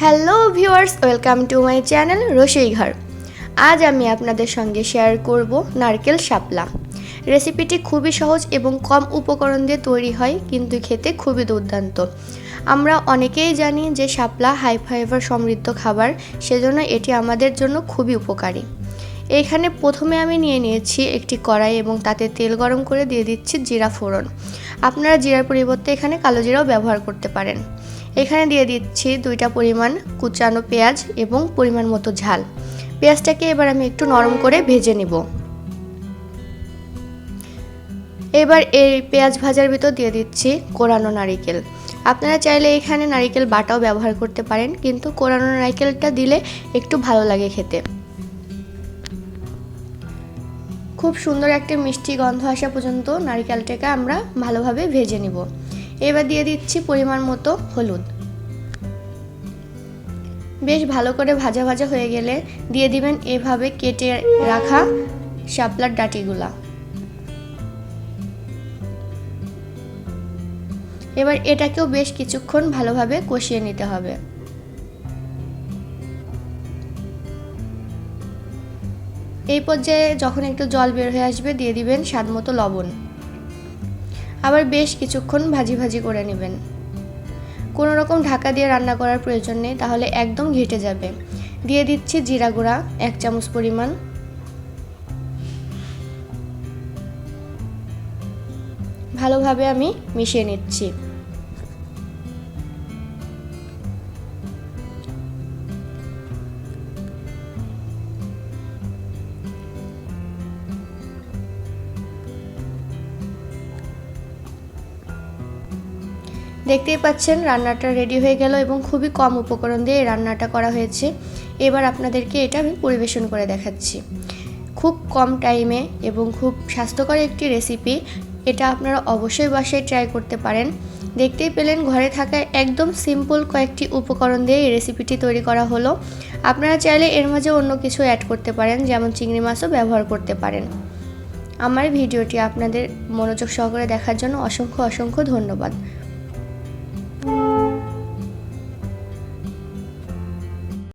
Hello viewers, welcome to my channel রসই ঘর। আজ আমি আপনাদের সঙ্গে শেয়ার করব নারকেল শাপলা। রেসিপিটি খুবই সহজ এবং কম উপকরণ দিয়ে তৈরি হয়, কিন্তু খেতে খুবই দুর্দান্ত। আমরা অনেকেই জানি যে শাপলা হাই ফাইবার সমৃদ্ধ খাবার, সেজন্য এটি আমাদের জন্য খুবই উপকারী। এইখানে প্রথমে আমি নিয়ে নিয়েছি একটি কড়াই এবং তাতে তেল গরম করে দিয়ে দিচ্ছি জিরা ফোড়ন। আপনারা জিরার পরিবর্তে এখানে কালো জিরাও ব্যবহার করতে পারেন। এখানে দিয়ে দিচ্ছি 2টা পরিমাণ কুচানো পেঁয়াজ এবং পরিমাণ মতো ঝাল। পেঁয়াজটাকে এবার আমি একটু নরম করে ভেজে নিব। এবার এই পেঁয়াজ ভাজার ভিতর দিয়ে দিচ্ছি কোরানো নারিকেল। আপনারা চাইলে এখানে নারিকেল বাটাও ব্যবহার করতে পারেন, কিন্তু কোরানো নারিকেলটা দিলে একটু ভালো লাগে খেতে। খুব সুন্দর একটা মিষ্টি গন্ধ আসা পর্যন্ত নারিকেলটাকে আমরা ভালোভাবে ভেজে নিব। এবার দিয়ে দিচ্ছি পরিমাণ মতো হলুদ। বেশ ভালো করে ভাজা ভাজা হয়ে গেলে দিয়ে দিবেন এভাবে কেটে রাখা শাপলার ডাঁটিগুলা। এবার এটাকেও বেশ কিছুক্ষণ ভালোভাবে কষিয়ে নিতে হবে। এই পর্যায়ে যখন একটু জল বের হয়ে আসবে দিয়ে দিবেন স্বাদমতো লবণ। আবার বেশ কিছুক্ষণ ভাজি ভাজি করে নেবেন। কোনো রকম ঢাকা দিয়ে রান্না করার প্রয়োজন নেই, তাহলে একদম ঘেটে যাবে। দিয়ে দিচ্ছি জিরা গুঁড়া 1 চামচ পরিমাণ। ভালোভাবে আমি মিশিয়ে নিচ্ছি। দেখতেই পাচ্ছেন রান্নাটা রেডি হয়ে গেল এবং খুবই কম উপকরণ দিয়ে এই রান্নাটা করা হয়েছে। এবার আপনাদেরকে এটা আমি পরিবেশন করে দেখাচ্ছি। খুব কম টাইমে এবং খুব স্বাস্থ্যকর একটি রেসিপি। এটা আপনারা অবশ্যই বাসায় ট্রাই করতে পারেন। দেখতেই পেলেন ঘরে থাকা একদম সিম্পল কয়েকটি উপকরণ দিয়ে এই রেসিপিটি তৈরি করা হলো। আপনারা চাইলে এর মাঝে অন্য কিছু অ্যাড করতে পারেন, যেমন চিংড়ি মাছও ব্যবহার করতে পারেন। আমার ভিডিওটি আপনাদের মনোযোগ সহকারে দেখার জন্য অসংখ্য ধন্যবাদ।